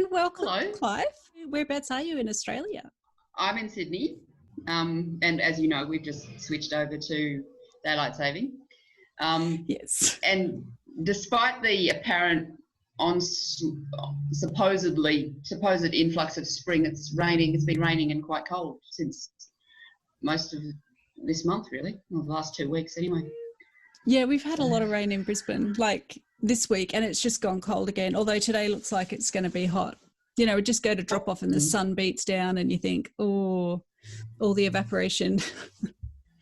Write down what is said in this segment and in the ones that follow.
And welcome, Hello. Clyve. Whereabouts are you in Australia? I'm in Sydney, and as you know, we've just switched over to daylight saving. Yes. And despite the apparent supposed influx of spring, it's raining. It's been raining and quite cold since most of this month, really, or the last 2 weeks anyway. Yeah, we've had a lot of rain in Brisbane, like this week, and it's just gone cold again, although today looks like it's going to be hot. You know, we just go to drop off and the sun beats down and you think, oh, all the evaporation.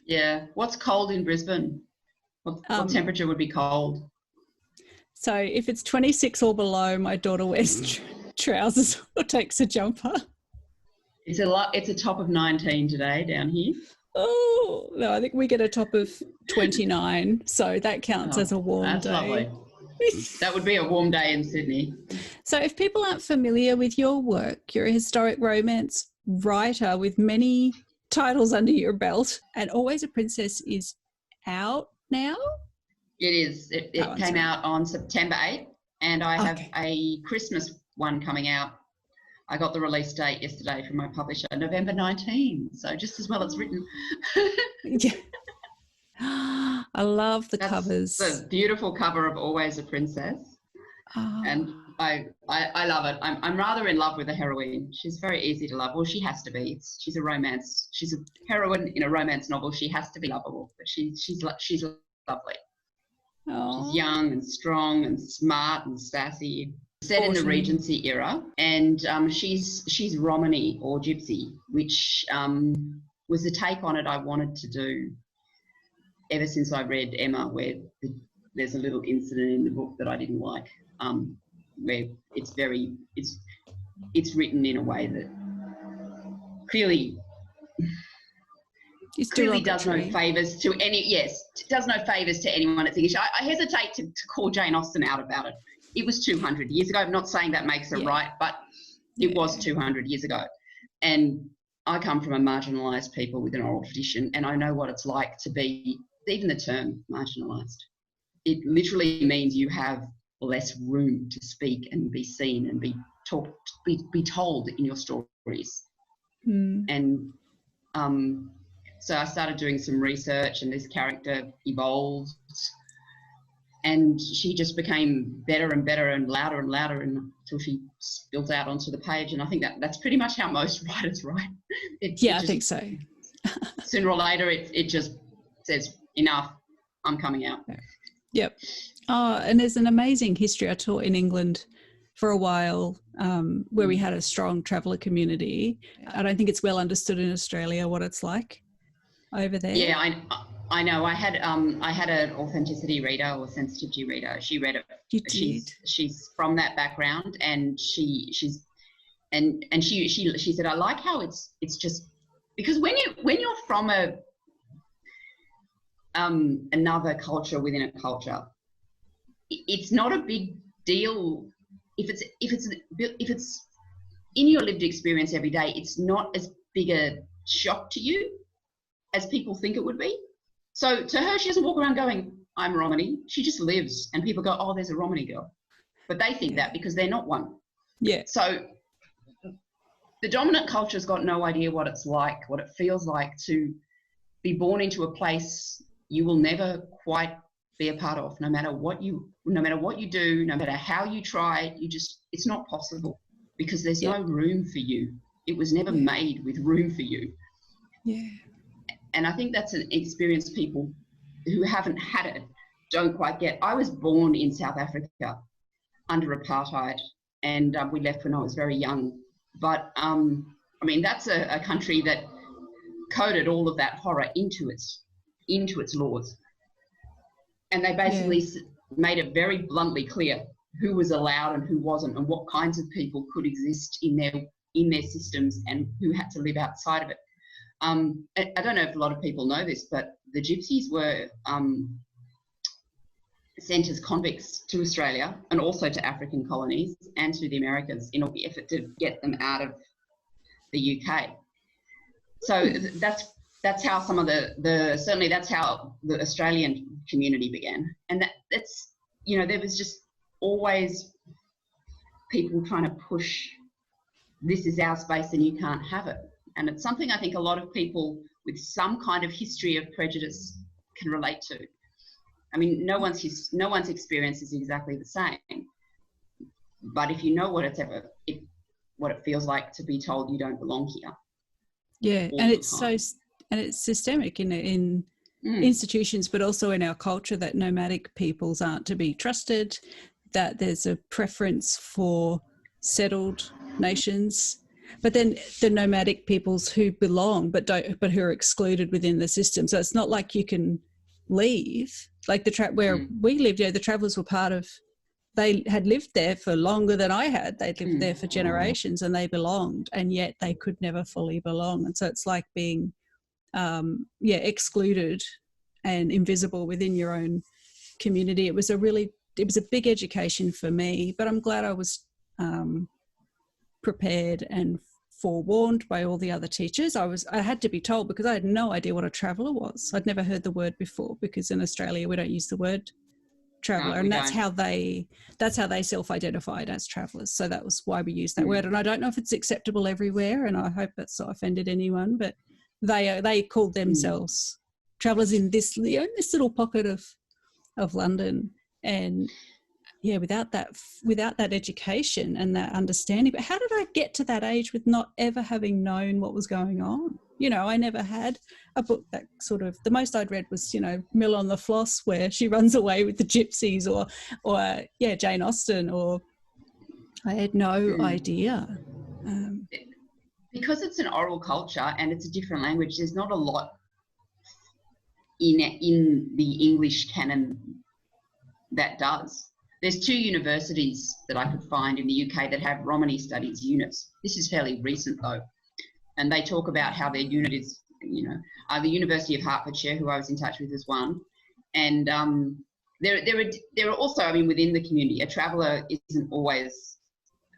Yeah. What's cold in Brisbane? What temperature would be cold? So if it's 26 or below, my daughter wears trousers or takes a jumper. It's a top of 19 today down here. Oh, no, I think we get a top of 29, so that counts as a warm day. That's lovely. That would be a warm day in Sydney. So if people aren't familiar with your work, you're a historic romance writer with many titles under your belt, and Always a Princess is out now? It is. It came out on September 8th, and I have a Christmas one coming out. I got the release date yesterday from my publisher, November 19. So just as well it's written. Yeah. I love the covers. The beautiful cover of Always a Princess. Oh. And I love it. I'm rather in love with the heroine. She's very easy to love. Well, she has to be. She's a romance. She's a heroine in a romance novel. She has to be lovable. But she's lovely. Oh. She's young and strong and smart and sassy. Set in the Regency era, and she's Romany or Gypsy, which was the take on it I wanted to do ever since I read Emma, where there's a little incident in the book that I didn't like, where it's written in a way that clearly does no favours to anyone. It's English. I hesitate to call Jane Austen out about it. It was 200 years ago. I'm not saying that makes it right, but it was 200 years ago. And I come from a marginalised people with an oral tradition, and I know what it's like to be, even the term marginalised. It literally means you have less room to speak and be seen and be told in your stories. And so I started doing some research, and this character evolved. And she just became better and better and louder until she spilled out onto the page. And I think that's pretty much how most writers write. I think so. Sooner or later, it just says, enough, I'm coming out. Yep. Oh, and there's an amazing history. I taught in England for a while where we had a strong traveller community. I don't think it's well understood in Australia what it's like over there. Yeah, I know. I had an authenticity reader or sensitivity reader. She read it. You did. She's from that background, and she said, I like how it's just because when you're from another culture within a culture, it's not a big deal if it's in your lived experience every day. It's not as big a shock to you as people think it would be. So to her, she doesn't walk around going, I'm Romany. She just lives, and people go, oh, there's a Romany girl. But they think that because they're not one. Yeah. So the dominant culture's got no idea what it's like, what it feels like to be born into a place you will never quite be a part of, no matter what you do, no matter how you try, it's not possible because there's no room for you. It was never made with room for you. Yeah. And I think that's an experience people who haven't had it don't quite get. I was born in South Africa under apartheid, and we left when I was very young. But, that's a country that coded all of that horror into its laws. And they basically made it very bluntly clear who was allowed and who wasn't, and what kinds of people could exist in their systems and who had to live outside of it. I don't know if a lot of people know this, but the Gypsies were sent as convicts to Australia and also to African colonies and to the Americas in an effort to get them out of the UK. So that's how some of certainly that's how the Australian community began. And that's, there was just always people trying to push, this is our space and you can't have it. And it's something I think a lot of people with some kind of history of prejudice can relate to. I mean, no one's experience is exactly the same, but if you know what what it feels like to be told you don't belong here. Yeah, and it's systemic in institutions, but also in our culture, that nomadic peoples aren't to be trusted, that there's a preference for settled nations. But then the nomadic peoples who belong but who are excluded within the system. So it's not like you can leave. Like where we lived, the travellers were part of. They had lived there for longer than I had. They'd lived there for generations, and they belonged, and yet they could never fully belong. And so it's like being, excluded and invisible within your own community. It was a big education for me. But I'm glad I was prepared and forewarned by all the other teachers. I had to be told, because I had no idea what a traveller was. I'd never heard the word before, because in Australia we don't use the word traveller, and that's how they self-identified as travellers. So that was why we used that word. And I don't know if it's acceptable everywhere, and I hope that's not offended anyone, but they called themselves travellers in this little pocket of London. And without that education and that understanding. But how did I get to that age with not ever having known what was going on? I never had a book that sort of, the most I'd read was, Mill on the Floss, where she runs away with the gypsies, or Jane Austen, or I had no idea. Because it's an oral culture and it's a different language, there's not a lot in the English canon that does. There's 2 universities that I could find in the UK that have Romany studies units. This is fairly recent though. And they talk about how their unit is, the University of Hertfordshire, who I was in touch with, is one. And there are also, within the community, a traveller isn't always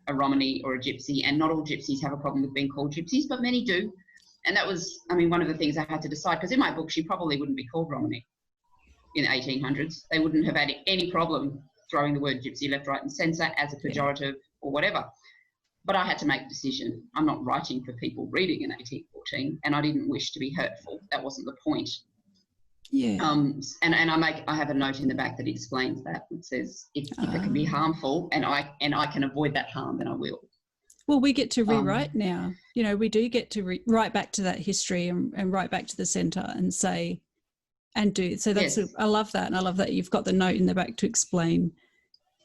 a Romany or a gypsy, and not all gypsies have a problem with being called gypsies, but many do. And that was, one of the things I had to decide, because in my book, she probably wouldn't be called Romany in the 1800s. They wouldn't have had any problem throwing the word gypsy left, right and centre as a pejorative or whatever. But I had to make a decision. I'm not writing for people reading in 1814, and I didn't wish to be hurtful. That wasn't the point. Yeah. And I have a note in the back that explains that. It says if it can be harmful and I can avoid that harm, then I will. Well, we get to rewrite now. We do get to write back to that history and write back to the centre and say and do. So that's I love that, and I love that you've got the note in the back to explain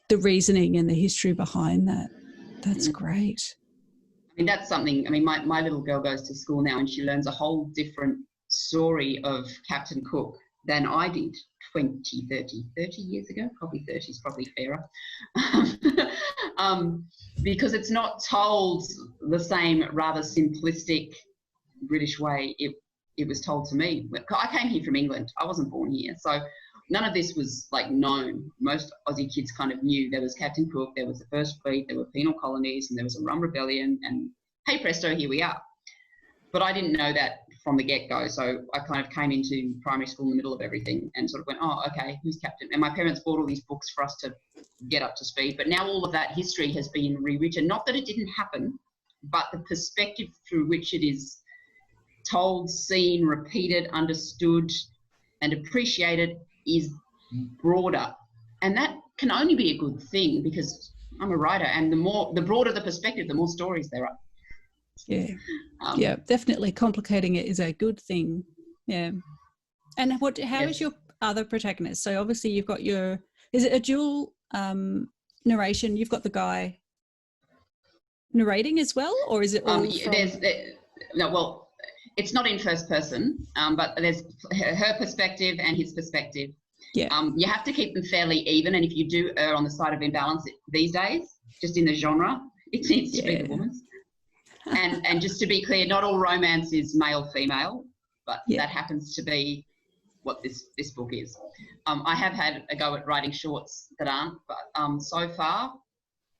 the reasoning and the history behind that. That's great. That's something, my little girl goes to school now and she learns a whole different story of Captain Cook than I did 30 years ago. Probably 30 is probably fairer. Because it's not told the same rather simplistic British way it was told to me. I came here from England. I wasn't born here. So none of this was known. Most Aussie kids kind of knew there was Captain Cook, there was the First Fleet, there were penal colonies, and there was a rum rebellion, and hey presto, here we are. But I didn't know that from the get-go, so I kind of came into primary school in the middle of everything and sort of went, oh, okay, who's Captain? And my parents bought all these books for us to get up to speed, but now all of that history has been rewritten. Not that it didn't happen, but the perspective through which it is told, seen, repeated, understood, and appreciated is broader. And that can only be a good thing, because I'm a writer, and the broader the perspective, the more stories there are. Yeah, definitely complicating it is a good thing. Yeah. And how is your other protagonist? So obviously you've got is it a dual narration? You've got the guy narrating as well, or is it all well, it's not in first person, but there's her perspective and his perspective. Yeah. You have to keep them fairly even, and if you do err on the side of imbalance these days, just in the genre, it needs to be the woman's. And just to be clear, not all romance is male-female, but that happens to be what this book is. I have had a go at writing shorts that aren't, but so far,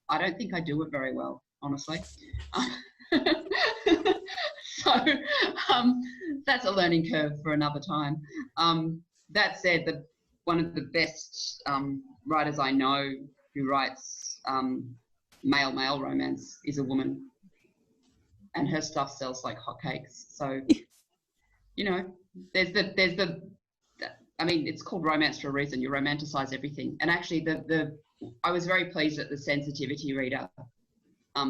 I don't think I do it very well, honestly. So that's a learning curve for another time. That said, one of the best writers I know who writes male romance is a woman, and her stuff sells like hotcakes. So, you know, there's the. I mean, it's called romance for a reason. You romanticize everything, and actually, I was very pleased that the sensitivity reader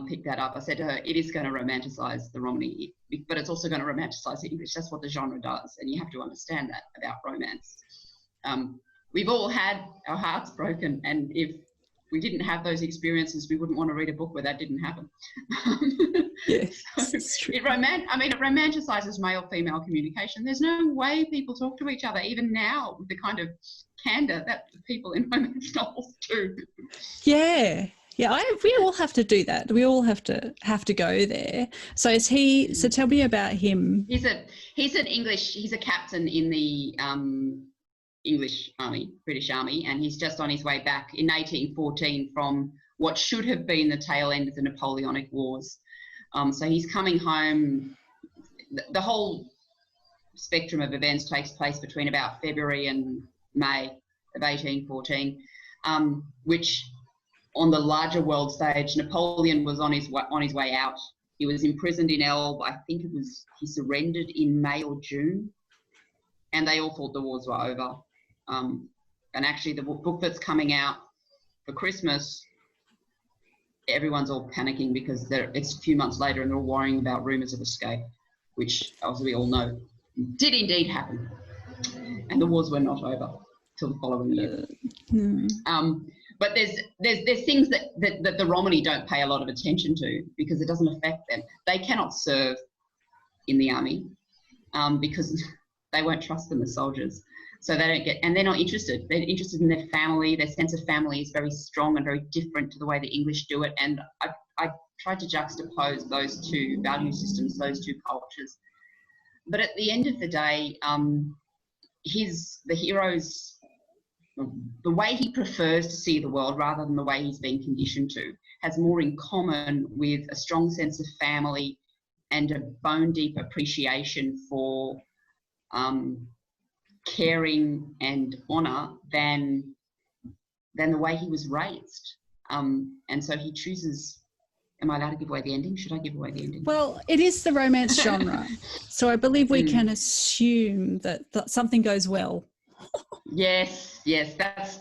picked that up. I said to her, it is going to romanticize the Romany, but it's also going to romanticize the English. That's what the genre does, and you have to understand that about romance. We've all had our hearts broken, and if we didn't have those experiences, we wouldn't want to read a book where that didn't happen. Yes, so it romanticizes male-female communication. There's no way people talk to each other, even now, with the kind of candor that people in romance novels do. Yeah. Yeah, we all have to do that. We all have to go there. So is he? So tell me about him. He's a captain in the English Army, British Army, and he's just on his way back in 1814 from what should have been the tail end of the Napoleonic Wars. So he's coming home. The whole spectrum of events takes place between about February and May of 1814, which on the larger world stage, Napoleon was on his way out. He was imprisoned in Elbe. I think he surrendered in May or June, and they all thought the wars were over. And actually, the book that's coming out for Christmas, everyone's all panicking because it's a few months later, and they're all worrying about rumours of escape, which, as we all know, did indeed happen. And the wars were not over till the following year. But there's things that the Romany don't pay a lot of attention to because it doesn't affect them. They cannot serve in the army because they won't trust them as soldiers. So they don't get, and they're not interested. They're interested in their family. Their sense of family is very strong and very different to the way the English do it. And I tried to juxtapose those two value systems, those two cultures. But at the end of the day, the hero's, the way he prefers to see the world rather than the way he's been conditioned to has more in common with a strong sense of family and a bone-deep appreciation for caring and honour than the way he was raised. And so he chooses... Am I allowed to give away the ending? Should I give away the ending? Well, it is the romance genre. So I believe we can assume that something goes well. Yes.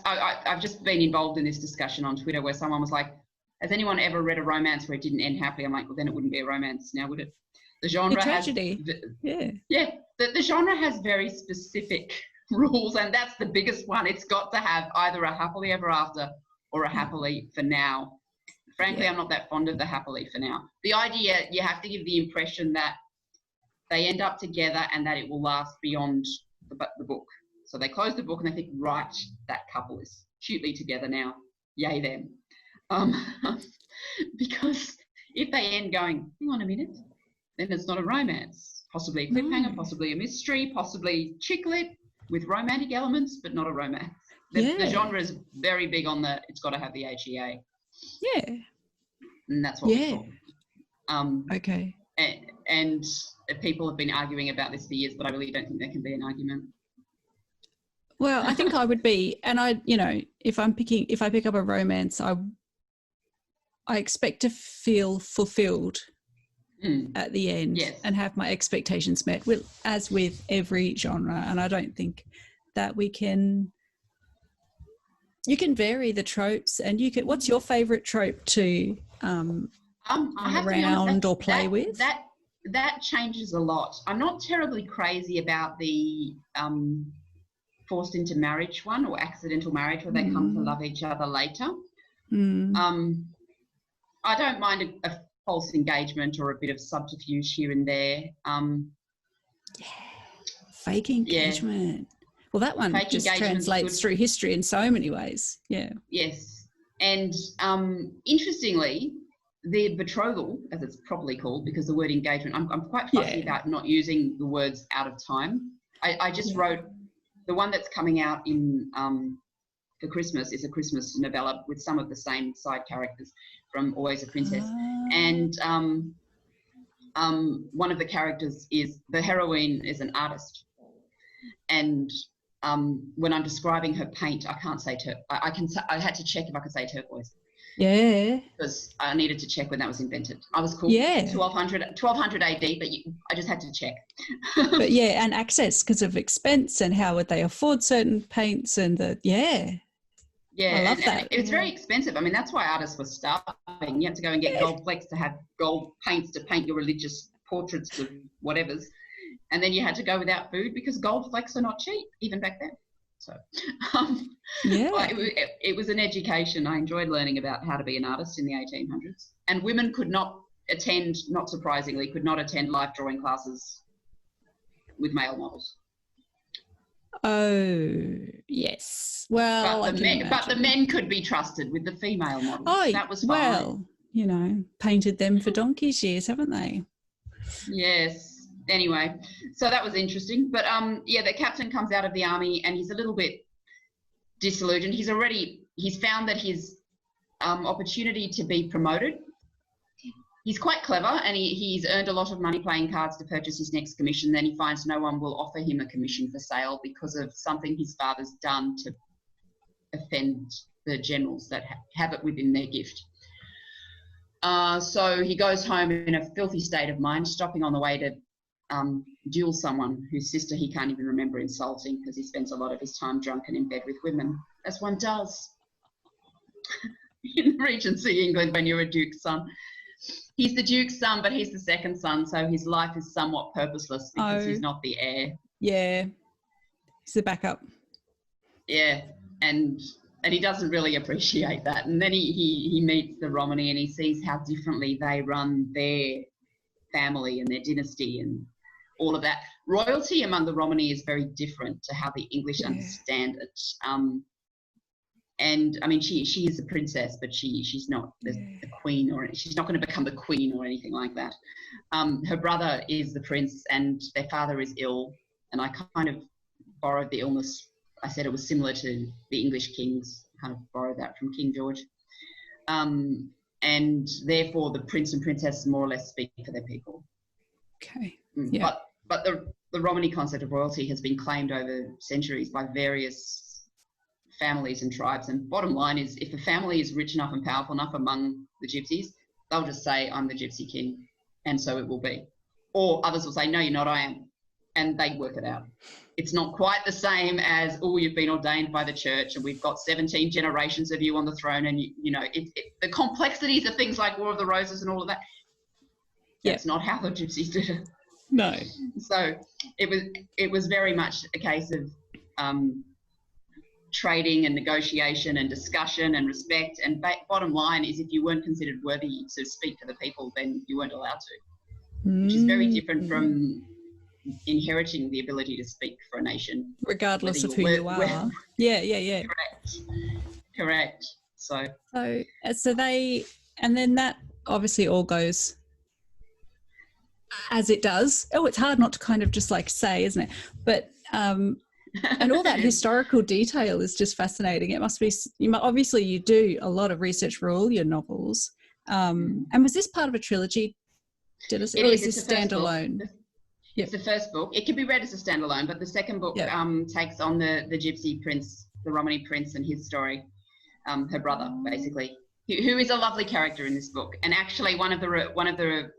I've just been involved in this discussion on Twitter where someone was like, has anyone ever read a romance where it didn't end happily? I'm like, well, then it wouldn't be a romance now, would it? The genre a tragedy. The genre has very specific rules, and that's the biggest one. It's got to have either a happily ever after or a happily for now. Frankly, I'm not that fond of the happily for now. The idea, you have to give the impression that they end up together and that it will last beyond the book. So they close the book and they think, right, that couple is cutely together now. Yay them. Because if they end going, hang on a minute, then it's not a romance. Possibly a cliffhanger, possibly a mystery, possibly chick lit with romantic elements, but not a romance. The genre is very big on it's got to have the HEA. Yeah. And that's what we call. Okay. And people have been arguing about this for years, but I really don't think there can be an argument. Well, I think I would be, and if I pick up a romance, I expect to feel fulfilled at the end and have my expectations met, as with every genre. And I don't think that you can vary the tropes, and what's your favorite trope to around or play with? That changes a lot. I'm not terribly crazy about the forced into marriage one or accidental marriage where they come to love each other later. I don't mind a false engagement or a bit of subterfuge here and there. Fake engagement. Well, that one just translates through history in so many ways. Yeah. Yes. And interestingly, the betrothal, as it's properly called, because the word engagement, I'm quite fussy about not using the words out of time. I just wrote, the one that's coming out in for Christmas is a Christmas novella with some of the same side characters from Always a Princess. And one of the characters the heroine is an artist. And when I'm describing her paint, I can't say I had to check if I could say turquoise. Yeah. Because I needed to check when that was invented. I was cool. Yeah. 1200 AD, but I just had to check. But yeah, and access because of expense and how would they afford certain paints and I love that. And it was very expensive. I mean, that's why artists were starving. You had to go and get gold flecks to have gold paints to paint your religious portraits of whatevers. And then you had to go without food because gold flecks are not cheap, even back then. So, it was an education. I enjoyed learning about how to be an artist in the 1800s. And women could not attend, not surprisingly, life drawing classes with male models. Oh, yes. Well, but the men could be trusted with the female models. Oh, that was fine. Well, painted them for donkey's years, haven't they? Yes. Anyway, so that was interesting. But the captain comes out of the army and he's a little bit disillusioned. He's found that his opportunity to be promoted. He's quite clever and he's earned a lot of money playing cards to purchase his next commission. Then he finds no one will offer him a commission for sale because of something his father's done to offend the generals that have it within their gift. So he goes home in a filthy state of mind, stopping on the way to duel someone whose sister he can't even remember insulting because he spends a lot of his time drunk and in bed with women, as one does in Regency England when you're a duke's son. He's the duke's son, but he's the second son, so his life is somewhat purposeless because he's not the heir. Yeah, he's the backup. Yeah, and he doesn't really appreciate that. And then he meets the Romany and he sees how differently they run their family and their dynasty and all of that. Royalty among the Romany is very different to how the English understand it. And I mean, she is a princess, but she's not the queen, or she's not going to become the queen or anything like that. Her brother is the prince, and their father is ill. And I kind of borrowed the illness. I said it was similar to the English kings. Kind of borrowed that from King George. And therefore, the prince and princess more or less speak for their people. Okay. Yeah. But the Romany concept of royalty has been claimed over centuries by various families and tribes, and bottom line is if a family is rich enough and powerful enough among the gypsies, they'll just say, I'm the gypsy king, and so it will be. Or others will say, no, you're not, I am, and they work it out. It's not quite the same as, oh, you've been ordained by the church and we've got 17 generations of you on the throne, and the complexities of things like War of the Roses and all of that. That's not how the gypsies did it. No. So it was very much a case of trading and negotiation and discussion and respect, and bottom line is if you weren't considered worthy to speak for the people, then you weren't allowed to, which is very different from inheriting the ability to speak for a nation, regardless of who you are. Yeah. Correct. So they, and then that obviously all goes as it does. Oh, it's hard not to kind of just like say, isn't it? But and all that historical detail is just fascinating. It must be, obviously you do a lot of research for all your novels. And was this part of a trilogy? Is this standalone? It's the first book. It can be read as a standalone, but the second book takes on the Gypsy Prince, the Romany Prince, and his story, her brother, basically, who is a lovely character in this book. And actually, one of the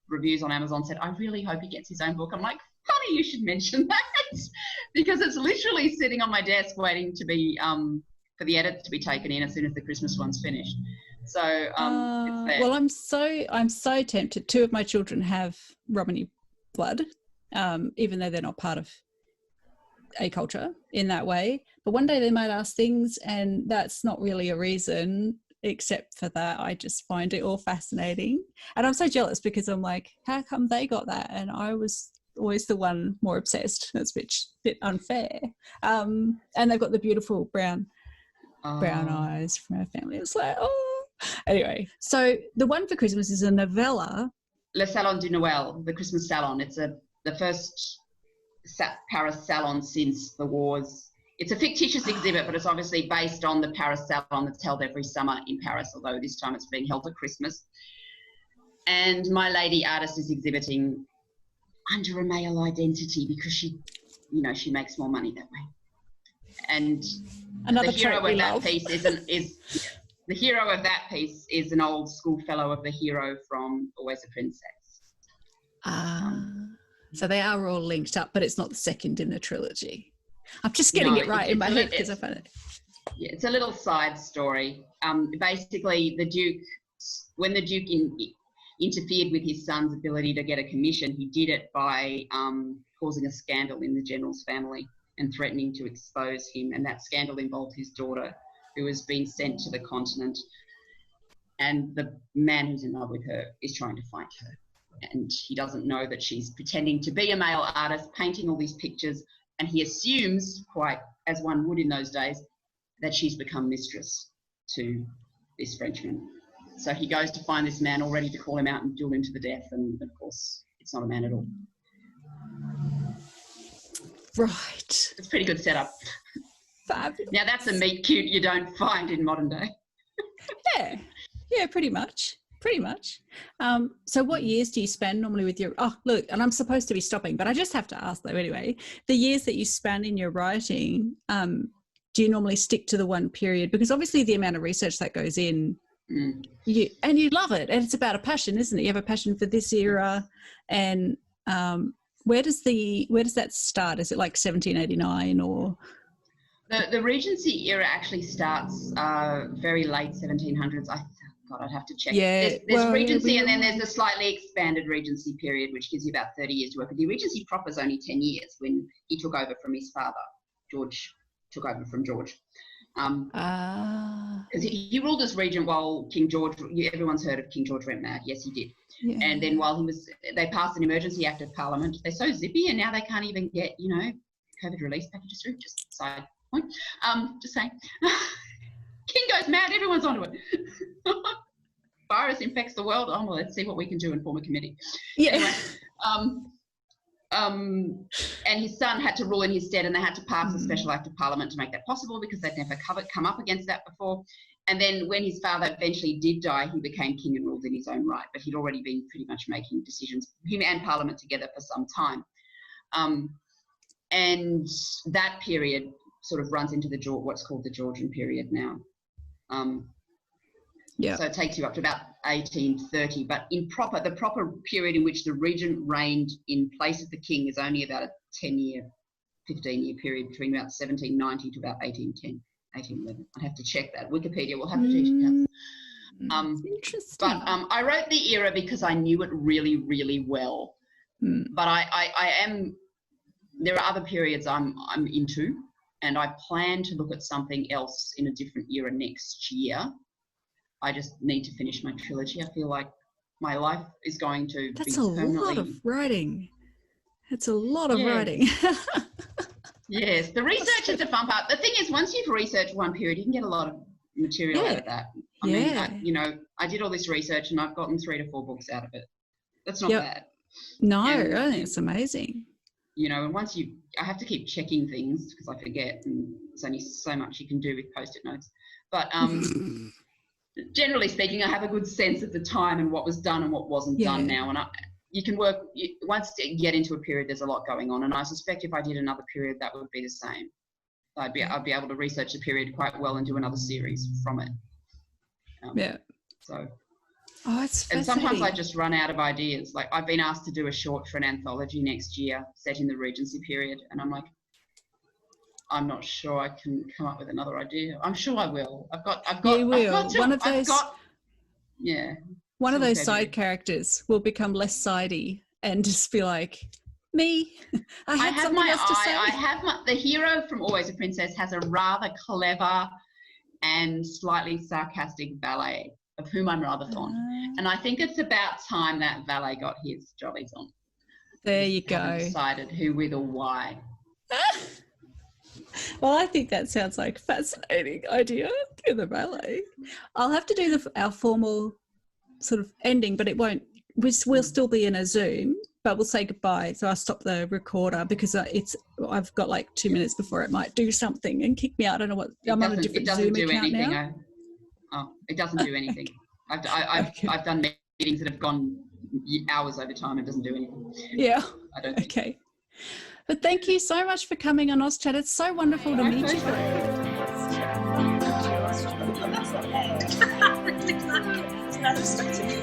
reviews on Amazon said, I really hope he gets his own book. I'm like, funny you should mention that, because it's literally sitting on my desk waiting to be for the edit to be taken in as soon as the Christmas one's finished. So it's there. Well, I'm so tempted. 2 of my children have Romany blood, even though they're not part of a culture in that way. But one day they might ask things, and that's not really a reason. Except for that, I just find it all fascinating, and I'm so jealous because I'm like, how come they got that and I was always the one more obsessed? That's a bit unfair. And they've got the beautiful brown eyes from our family. It's like, anyway. So the one for Christmas is a novella. Le Salon du Noël, the Christmas Salon. It's the first Paris Salon since the wars. It's a fictitious exhibit, but it's obviously based on the Paris Salon that's held every summer in Paris, although this time it's being held at Christmas. And my lady artist is exhibiting under a male identity because she makes more money that way. And another the hero of that piece the hero of that piece is an old schoolfellow of the hero from Always a Princess. So they are all linked up, but it's not the second in the trilogy. I'm just getting it right in my head because I found it. Yeah, it's a little side story. Basically, when the Duke interfered with his son's ability to get a commission, he did it by causing a scandal in the general's family and threatening to expose him. And that scandal involved his daughter, who has been sent to the continent. And the man who's in love with her is trying to find her. And he doesn't know that she's pretending to be a male artist, painting all these pictures. And he assumes, quite as one would in those days, that she's become mistress to this Frenchman. So he goes to find this man all ready to call him out and duel him to the death. And, of course, it's not a man at all. Right. It's a pretty good setup. Fabulous. Now, that's a meet cute you don't find in modern day. Yeah, pretty much. So what years do you spend normally with your... Oh, look, and I'm supposed to be stopping, but I just have to ask, though, anyway. The years that you span in your writing, do you normally stick to the one period? Because obviously the amount of research that goes in, you love it, and it's about a passion, isn't it? You have a passion for this era, and where does that start? Is it like 1789 or... The Regency era actually starts very late 1700s. I'd have to check. Yeah, there's Regency, and then there's the slightly expanded Regency period, which gives you about 30 years to work. But the Regency proper is only 10 years when he took over from his father. George took over from George. Because he ruled as regent while King George, everyone's heard of King George went mad. Yes, he did. Yeah. And then while they passed an emergency act of parliament. They're so zippy, and now they can't even get, COVID release packages through. Just side point. Just saying. King goes mad, everyone's onto it. Virus infects the world. Oh, well, let's see what we can do and form a committee. Yeah. Anyway, and his son had to rule in his stead, and they had to pass a special act of parliament to make that possible because they'd never come up against that before. And then when his father eventually did die, he became king and ruled in his own right, but he'd already been pretty much making decisions, him and parliament together, for some time. And that period sort of runs into what's called the Georgian period now. So it takes you up to about 1830, but the proper period in which the regent reigned in place of the king is only about a 15-year period between about 1790 to about 1810, 1811. I'd have to check that. Wikipedia will have to teach you. Interesting. But I wrote the era because I knew it really, really well. But there are other periods I'm into, and I plan to look at something else in a different era next year. I just need to finish my trilogy. I feel like my life is going to be permanently... That's a lot of writing. It's a lot of writing. Yes, the research is the fun part. The thing is, once you've researched one period, you can get a lot of material out of that. I mean, I did all this research and I've gotten 3 to 4 books out of it. That's not bad. No, I think it's amazing. And I have to keep checking things because I forget, and there's only so much you can do with Post-it notes. But generally speaking, I have a good sense of the time and what was done and what wasn't done now. And you can work, once you get into a period, there's a lot going on. And I suspect if I did another period, that would be the same. I'd be able to research the period quite well and do another series from it. So. Oh, it's fascinating. And sometimes I just run out of ideas. Like, I've been asked to do a short for an anthology next year set in the Regency period. And I'm like, I'm not sure I can come up with another idea. I'm sure I will. You will. One of those side February. Characters will become less sidey and just be like, me. I have something else to say. The hero from Always a Princess has a rather clever and slightly sarcastic valet, of whom I'm rather fond. And I think it's about time that valet got his jollies on. There you go. Haven't decided who, with, or why. Well, I think that sounds like a fascinating idea. Do the ballet. I'll have to do our formal sort of ending, but it won't. We'll still be in a Zoom, but we'll say goodbye. So I'll stop the recorder because I've got like 2 minutes before it might do something and kick me out. I don't know what. I'm on a different Zoom account now. It doesn't do anything. I've done meetings that have gone hours over time. It doesn't do anything. Yeah. I don't think. Okay. But thank you so much for coming on AusChat. It's so wonderful to meet you. Another stuck to me.